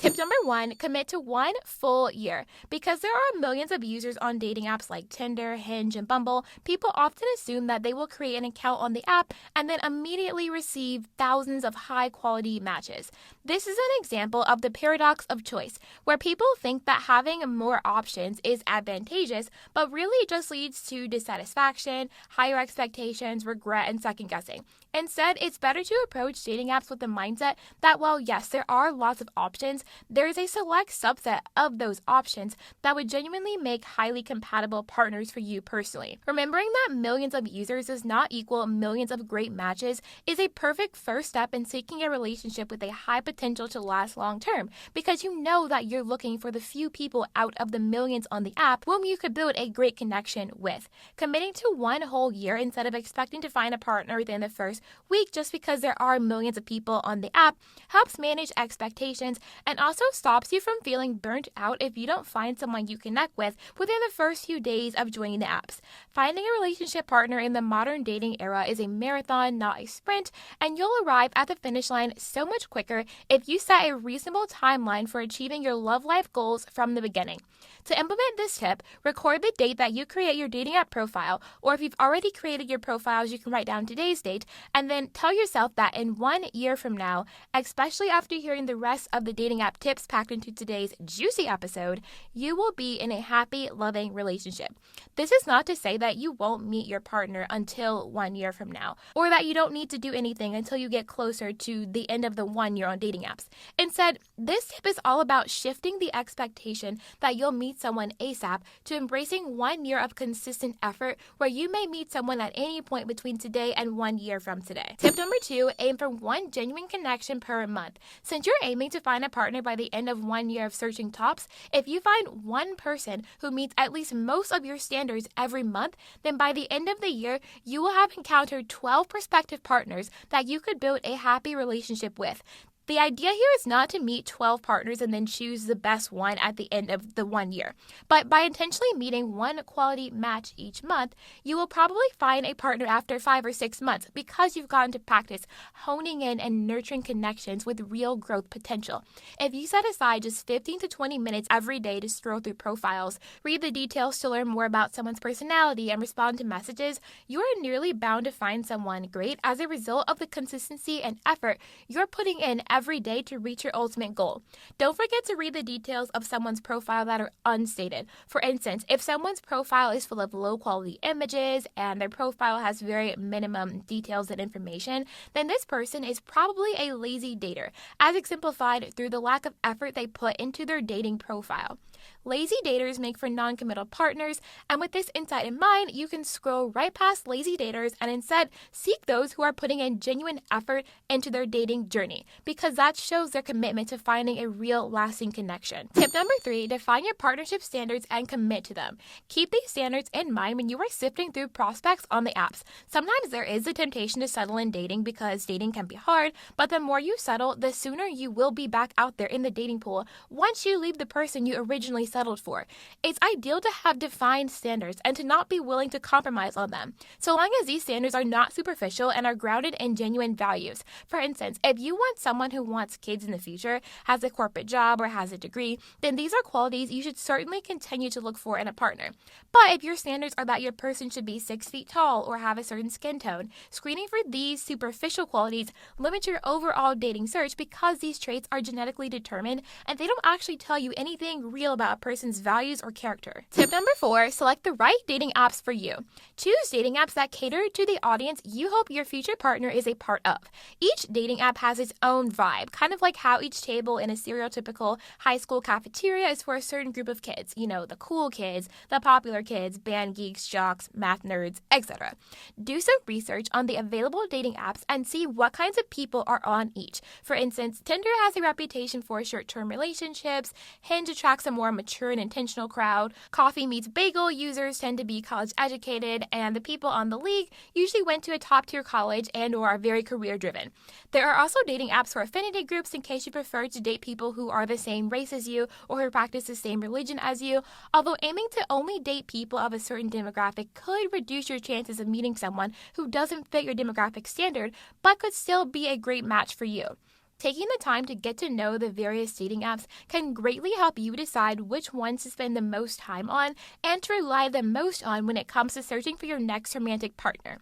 Tip number 1, commit to 1 full year. Because there are millions of users on dating apps like Tinder, Hinge, and Bumble, people often assume that they will create an account on the app and then immediately receive thousands of high-quality matches. This is an example of the paradox of choice, where people think that having more options is advantageous, but really just leads to dissatisfaction, higher expectations, regret, and second-guessing. Instead, it's better to approach dating apps with the mindset that while yes, there are lots of options, there is a select subset of those options that would genuinely make highly compatible partners for you personally. Remembering that millions of users does not equal millions of great matches is a perfect first step in seeking a relationship with a high potential to last long term, because you know that you're looking for the few people out of the millions on the app whom you could build a great connection with. Committing to 1 whole year instead of expecting to find a partner within the first week just because there are millions of people on the app helps manage expectations and also stops you from feeling burnt out if you don't find someone you connect with within the first few days of joining the apps. Finding a relationship partner in the modern dating era is a marathon, not a sprint, and you'll arrive at the finish line so much quicker if you set a reasonable timeline for achieving your love life goals from the beginning. To implement this tip, record the date that you create your dating app profile, or if you've already created your profiles, you can write down today's date, and then tell yourself that in 1 year from now, especially after hearing the rest of the dating app tips packed into today's juicy episode, you will be in a happy, loving relationship. This is not to say that you won't meet your partner until 1 year from now, or that you don't need to do anything until you get closer to the end of the 1 year on dating apps. Instead, this tip is all about shifting the expectation that you'll meet someone ASAP to embracing 1 year of consistent effort where you may meet someone at any point between today and 1 year from today. Tip number 2, aim for 1 genuine connection per month. Since you're aiming to find a partner by the end of 1 year of searching tops, if you find one person who meets at least most of your standards every month, then by the end of the year, you will have encountered 12 prospective partners that you could build a happy relationship with. The idea here is not to meet 12 partners and then choose the best one at the end of the 1 year. But by intentionally meeting one quality match each month, you will probably find a partner after 5 or 6 months because you've gotten to practice honing in and nurturing connections with real growth potential. If you set aside just 15 to 20 minutes every day to scroll through profiles, read the details to learn more about someone's personality, and respond to messages, you are nearly bound to find someone great as a result of the consistency and effort you're putting in every day to reach your ultimate goal. Don't forget to read the details of someone's profile that are unstated. For instance, if someone's profile is full of low-quality images and their profile has very minimum details and information, then this person is probably a lazy dater, as exemplified through the lack of effort they put into their dating profile. Lazy daters make for non-committal partners, and with this insight in mind, you can scroll right past lazy daters and instead seek those who are putting in genuine effort into their dating journey, because that shows their commitment to finding a real lasting connection. Tip number 3, define your partnership standards and commit to them. Keep these standards in mind when you are sifting through prospects on the apps. Sometimes there is a temptation to settle in dating because dating can be hard, but the more you settle, the sooner you will be back out there in the dating pool once you leave the person you originally settled for. It's ideal to have defined standards and to not be willing to compromise on them, so long as these standards are not superficial and are grounded in genuine values. For instance, if you want someone who wants kids in the future, has a corporate job, or has a degree, then these are qualities you should certainly continue to look for in a partner. But if your standards are that your person should be 6 feet tall or have a certain skin tone, screening for these superficial qualities limits your overall dating search because these traits are genetically determined and they don't actually tell you anything real about a person's values or character. Tip number 4, select the right dating apps for you. Choose dating apps that cater to the audience you hope your future partner is a part of. Each dating app has its own vibe, kind of like how each table in a stereotypical high school cafeteria is for a certain group of kids. You know, the cool kids, the popular kids, band geeks, jocks, math nerds, etc. Do some research on the available dating apps and see what kinds of people are on each. For instance, Tinder has a reputation for short-term relationships, Hinge attracts a more mature and intentional crowd, Coffee Meets Bagel users tend to be college educated, and the people on the league usually went to a top-tier college and or are very career-driven. There are also dating apps for affinity groups in case you prefer to date people who are the same race as you or who practice the same religion as you, although aiming to only date people of a certain demographic could reduce your chances of meeting someone who doesn't fit your demographic standard, but could still be a great match for you. Taking the time to get to know the various dating apps can greatly help you decide which ones to spend the most time on and to rely the most on when it comes to searching for your next romantic partner.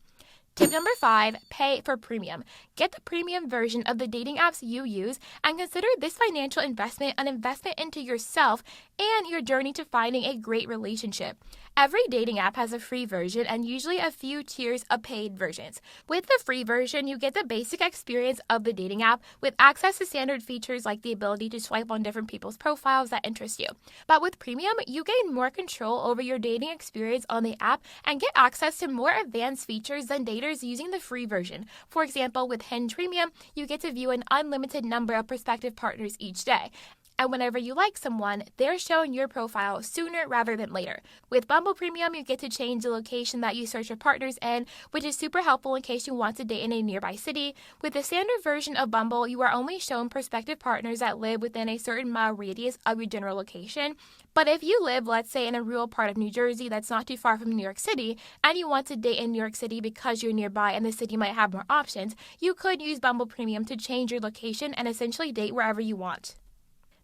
Tip number 5, pay for premium. Get the premium version of the dating apps you use and consider this financial investment an investment into yourself and your journey to finding a great relationship. Every dating app has a free version and usually a few tiers of paid versions. With the free version, you get the basic experience of the dating app with access to standard features like the ability to swipe on different people's profiles that interest you. But with premium, you gain more control over your dating experience on the app and get access to more advanced features than daters using the free version. For example, with Hinge Premium, you get to view an unlimited number of prospective partners each day. And whenever you like someone, they're showing your profile sooner rather than later. With Bumble Premium, you get to change the location that you search for partners in, which is super helpful in case you want to date in a nearby city. With the standard version of Bumble, you are only shown prospective partners that live within a certain mile radius of your general location. But if you live, let's say, in a rural part of New Jersey that's not too far from New York City, and you want to date in New York City because you're nearby and the city might have more options, you could use Bumble Premium to change your location and essentially date wherever you want.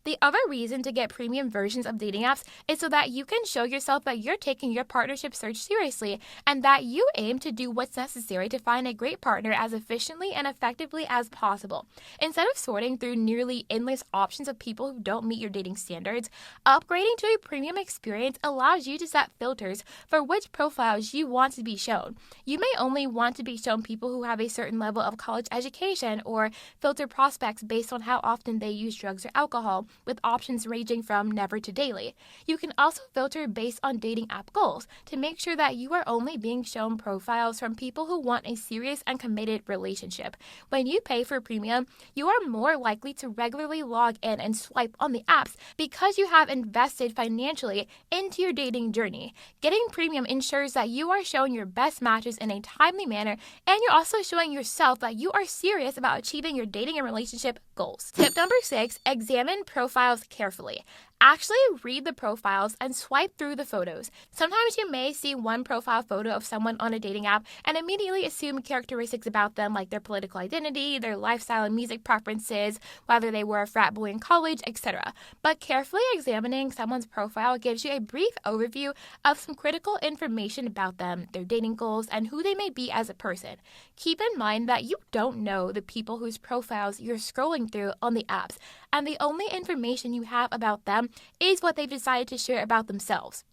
The other reason to get premium versions of dating apps is so that you can show yourself that you're taking your partnership search seriously and that you aim to do what's necessary to find a great partner as efficiently and effectively as possible. Instead of sorting through nearly endless options of people who don't meet your dating standards, upgrading to a premium experience allows you to set filters for which profiles you want to be shown. You may only want to be shown people who have a certain level of college education or filter prospects based on how often they use drugs or alcohol, with options ranging from never to daily. You can also filter based on dating app goals to make sure that you are only being shown profiles from people who want a serious and committed relationship. When you pay for premium, you are more likely to regularly log in and swipe on the apps because you have invested financially into your dating journey. Getting premium ensures that you are showing your best matches in a timely manner, and you're also showing yourself that you are serious about achieving your dating and relationship goals. Tip number 6, examine profiles carefully. Actually read the profiles and swipe through the photos. Sometimes you may see one profile photo of someone on a dating app and immediately assume characteristics about them like their political identity, their lifestyle and music preferences, whether they were a frat boy in college, etc. But carefully examining someone's profile gives you a brief overview of some critical information about them, their dating goals, and who they may be as a person. Keep in mind that you don't know the people whose profiles you're scrolling through on the apps, and the only information you have about them is what they've decided to share about themselves.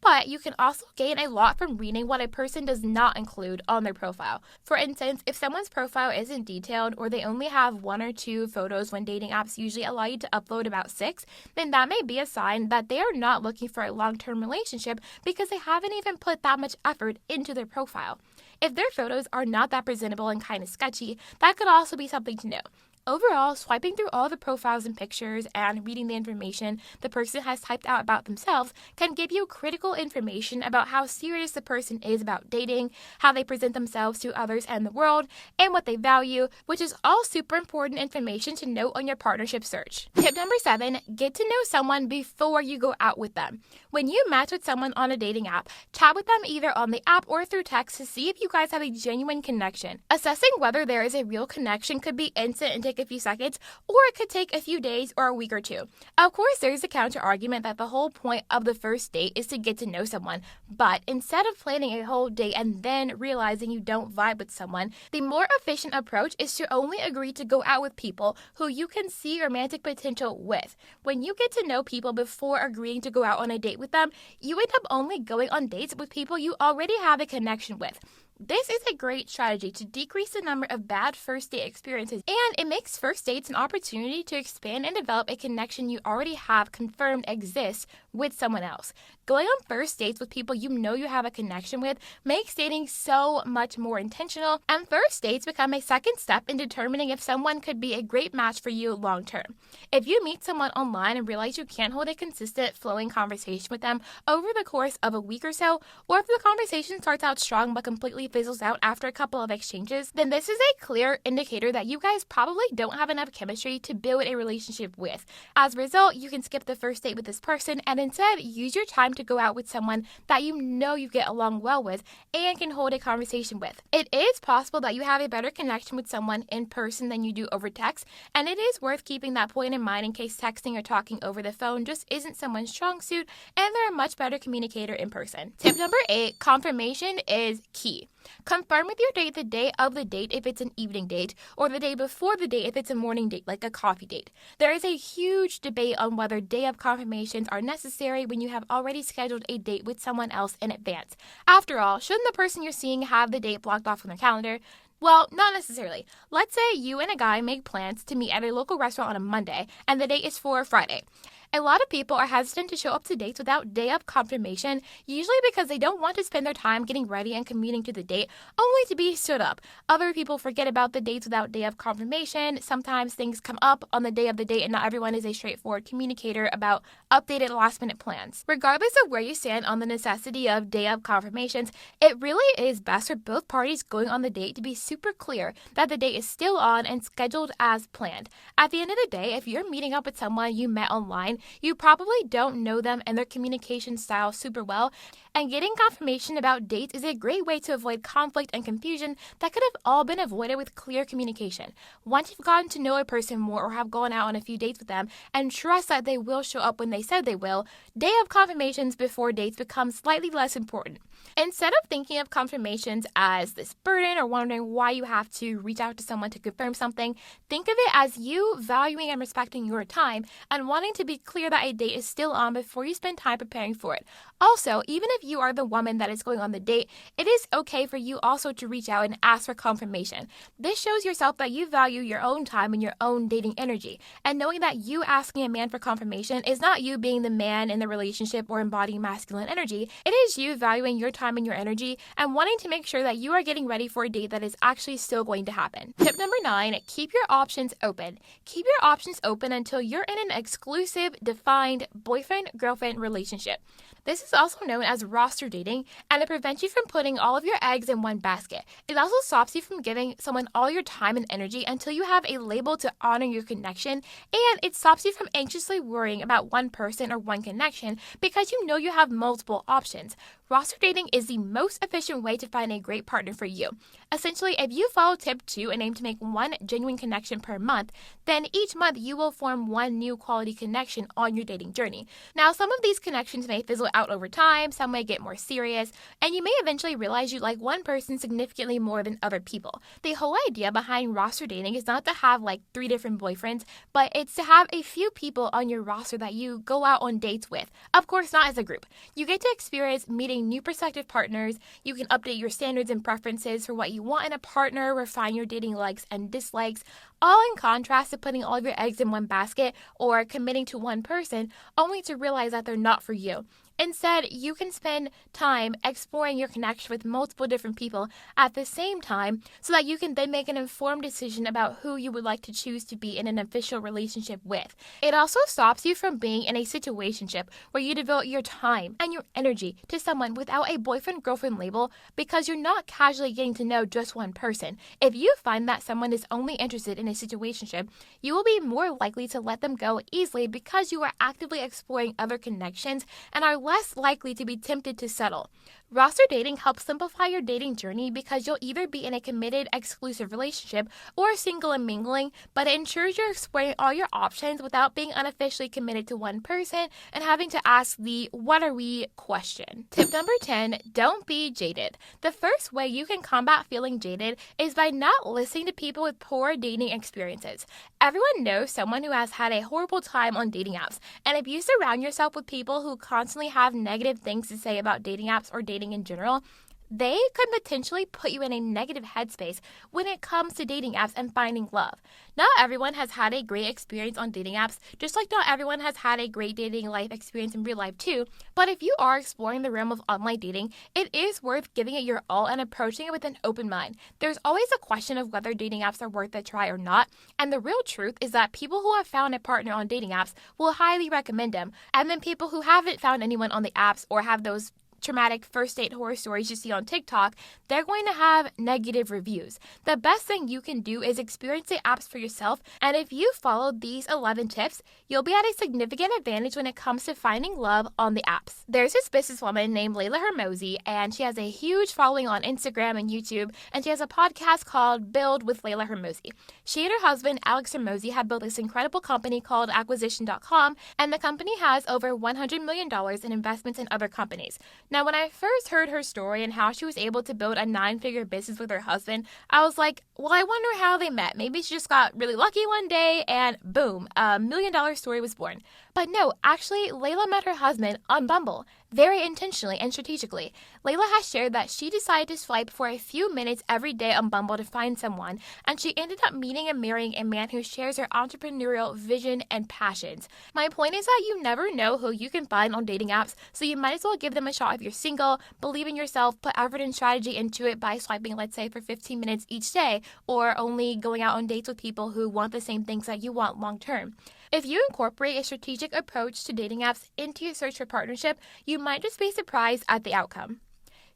But you can also gain a lot from reading what a person does not include on their profile. For instance, if someone's profile isn't detailed or they only have 1 or 2 photos when dating apps usually allow you to upload about 6, then that may be a sign that they are not looking for a long-term relationship because they haven't even put that much effort into their profile. If their photos are not that presentable and kind of sketchy, that could also be something to note. Overall, swiping through all the profiles and pictures and reading the information the person has typed out about themselves can give you critical information about how serious the person is about dating, how they present themselves to others and the world, and what they value, which is all super important information to note on your partnership search. Tip number 7, get to know someone before you go out with them. When you match with someone on a dating app, chat with them either on the app or through text to see if you guys have a genuine connection. Assessing whether there is a real connection could be instant and take a few seconds, or it could take a few days or a week or 2. Of course, there's a counter argument that the whole point of the first date is to get to know someone, but instead of planning a whole date and then realizing you don't vibe with someone, the more efficient approach is to only agree to go out with people who you can see romantic potential with. When you get to know people before agreeing to go out on a date with them, you end up only going on dates with people you already have a connection with. This is a great strategy to decrease the number of bad first date experiences, and it makes first dates an opportunity to expand and develop a connection you already have confirmed exists with someone else. Going on first dates with people you know you have a connection with makes dating so much more intentional, and first dates become a second step in determining if someone could be a great match for you long term. If you meet someone online and realize you can't hold a consistent, flowing conversation with them over the course of a week or so, or if the conversation starts out strong but completely immediately fizzles out after a couple of exchanges, then this is a clear indicator that you guys probably don't have enough chemistry to build a relationship with. As a result, you can skip the first date with this person and instead use your time to go out with someone that you know you get along well with and can hold a conversation with. It is possible that you have a better connection with someone in person than you do over text, and it is worth keeping that point in mind in case texting or talking over the phone just isn't someone's strong suit and they're a much better communicator in person. Tip number 8, confirmation is key. Confirm with your date the day of the date if it's an evening date, or the day before the date if it's a morning date, like a coffee date. There is a huge debate on whether day of confirmations are necessary when you have already scheduled a date with someone else in advance. After all, shouldn't the person you're seeing have the date blocked off on their calendar? Well, not necessarily. Let's say you and a guy make plans to meet at a local restaurant on a Monday, and the date is for Friday. A lot of people are hesitant to show up to dates without day of confirmation, usually because they don't want to spend their time getting ready and commuting to the date, only to be stood up. Other people forget about the dates without day of confirmation. Sometimes things come up on the day of the date, and not everyone is a straightforward communicator about updated last-minute plans. Regardless of where you stand on the necessity of day of confirmations, it really is best for both parties going on the date to be super clear that the date is still on and scheduled as planned. At the end of the day, if you're meeting up with someone you met online, you probably don't know them and their communication style super well, and getting confirmation about dates is a great way to avoid conflict and confusion that could have all been avoided with clear communication. Once you've gotten to know a person more or have gone out on a few dates with them and trust that they will show up when they said they will, day of confirmations before dates becomes slightly less important. Instead of thinking of confirmations as this burden or wondering why you have to reach out to someone to confirm something, think of it as you valuing and respecting your time and wanting to be clear that a date is still on before you spend time preparing for it. Also, even if you are the woman that is going on the date, it is okay for you also to reach out and ask for confirmation. This shows yourself that you value your own time and your own dating energy. And knowing that you asking a man for confirmation is not you being the man in the relationship or embodying masculine energy. It is you valuing your time and your energy and wanting to make sure that you are getting ready for a date that is actually still going to happen. Tip number 9, keep your options open. Keep your options open until you're in an exclusive, defined boyfriend-girlfriend relationship. This is also known as roster dating, and it prevents you from putting all of your eggs in one basket. It also stops you from giving someone all your time and energy until you have a label to honor your connection, and it stops you from anxiously worrying about one person or one connection because you know you have multiple options. Roster dating is the most efficient way to find a great partner for you. Essentially, if you follow tip 2 and aim to make one genuine connection per month, then each month you will form one new quality connection on your dating journey. Now, some of these connections may fizzle out over time, some may get more serious, and you may eventually realize you like one person significantly more than other people. The whole idea behind roster dating is not to have like 3 different boyfriends, but it's to have a few people on your roster that you go out on dates with. Of course, not as a group. You get to experience meeting new prospective partners. You can update your standards and preferences for what you want in a partner, refine your dating likes and dislikes, all in contrast to putting all of your eggs in one basket or committing to one person only to realize that they're not for you. Instead, you can spend time exploring your connection with multiple different people at the same time so that you can then make an informed decision about who you would like to choose to be in an official relationship with. It also stops you from being in a situationship where you devote your time and your energy to someone without a boyfriend-girlfriend label because you're not casually getting to know just one person. If you find that someone is only interested in a situationship, you will be more likely to let them go easily because you are actively exploring other connections and are less likely to be tempted to settle. Roster dating helps simplify your dating journey because you'll either be in a committed, exclusive relationship or single and mingling, but it ensures you're exploring all your options without being unofficially committed to one person and having to ask the "what are we" question. Tip number 10, don't be jaded. The first way you can combat feeling jaded is by not listening to people with poor dating experiences. Everyone knows someone who has had a horrible time on dating apps, and if you surround yourself with people who constantly have negative things to say about dating apps or dating in general, they could potentially put you in a negative headspace when it comes to dating apps and finding love. Not everyone has had a great experience on dating apps, just like not everyone has had a great dating life experience in real life too. But if you are exploring the realm of online dating, it is worth giving it your all and approaching it with an open mind. There's always a question of whether dating apps are worth a try or not, and the real truth is that people who have found a partner on dating apps will highly recommend them, and then people who haven't found anyone on the apps or have those traumatic first date horror stories you see on TikTok, they're going to have negative reviews. The best thing you can do is experience the apps for yourself, and if you follow these 11 tips, you'll be at a significant advantage when it comes to finding love on the apps. There's this businesswoman named Layla Hermosi, and she has a huge following on Instagram and YouTube, and she has a podcast called Build with Layla Hermosi. She and her husband, Alex Hermosi, have built this incredible company called Acquisition.com, and the company has over $100 million in investments in other companies. Now, when I first heard her story and how she was able to build a 9-figure business with her husband, I was like, well, I wonder how they met. Maybe she just got really lucky one day and boom, a $1 million story was born. But no, actually, Layla met her husband on Bumble, very intentionally and strategically. Layla has shared that she decided to swipe for a few minutes every day on Bumble to find someone, and she ended up meeting and marrying a man who shares her entrepreneurial vision and passions. My point is that you never know who you can find on dating apps, so you might as well give them a shot if you're single, believe in yourself, put effort and strategy into it by swiping, let's say, for 15 minutes each day, or only going out on dates with people who want the same things that you want long term. If you incorporate a strategic approach to dating apps into your search for partnership, you might just be surprised at the outcome.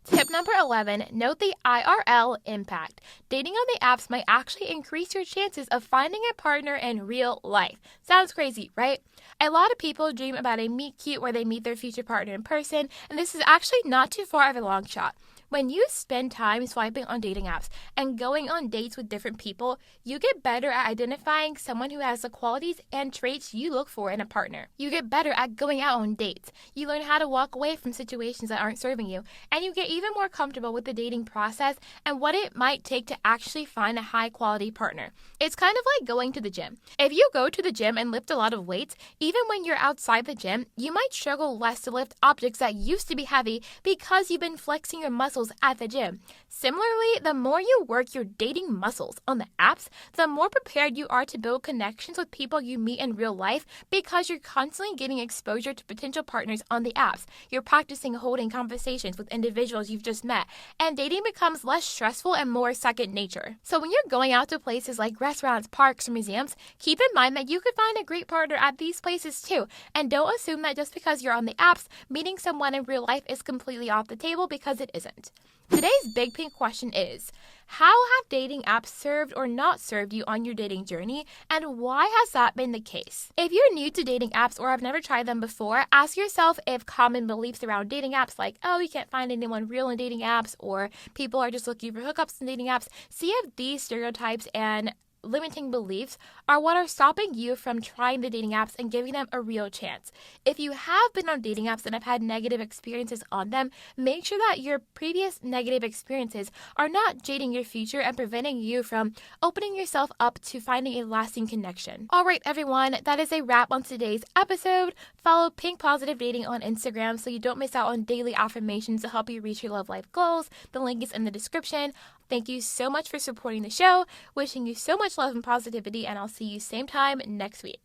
Tip number 11, note the IRL impact. Dating on the apps might actually increase your chances of finding a partner in real life. Sounds crazy, right? A lot of people dream about a meet cute where they meet their future partner in person, and this is actually not too far of a long shot. When you spend time swiping on dating apps and going on dates with different people, you get better at identifying someone who has the qualities and traits you look for in a partner. You get better at going out on dates. You learn how to walk away from situations that aren't serving you, and you get even more comfortable with the dating process and what it might take to actually find a high-quality partner. It's kind of like going to the gym. If you go to the gym and lift a lot of weights, even when you're outside the gym, you might struggle less to lift objects that used to be heavy because you've been flexing your muscles at the gym. Similarly, the more you work your dating muscles on the apps, the more prepared you are to build connections with people you meet in real life because you're constantly getting exposure to potential partners on the apps. You're practicing holding conversations with individuals you've just met, and dating becomes less stressful and more second nature. So when you're going out to places like restaurants, parks, or museums, keep in mind that you could find a great partner at these places too, and don't assume that just because you're on the apps, meeting someone in real life is completely off the table, because it isn't. Today's big pink question is, how have dating apps served or not served you on your dating journey, and why has that been the case? If you're new to dating apps or have never tried them before, ask yourself if common beliefs around dating apps like, oh, you can't find anyone real in dating apps, or people are just looking for hookups in dating apps. See if these stereotypes and limiting beliefs are what are stopping you from trying the dating apps and giving them a real chance. If you have been on dating apps and have had negative experiences on them, make sure that your previous negative experiences are not jading your future and preventing you from opening yourself up to finding a lasting connection. All right, everyone, that is a wrap on today's episode. Follow Pink Positive Dating on Instagram so you don't miss out on daily affirmations to help you reach your love life goals. The link is in the description. Thank you so much for supporting the show. Wishing you so much love and positivity, and I'll see you same time next week.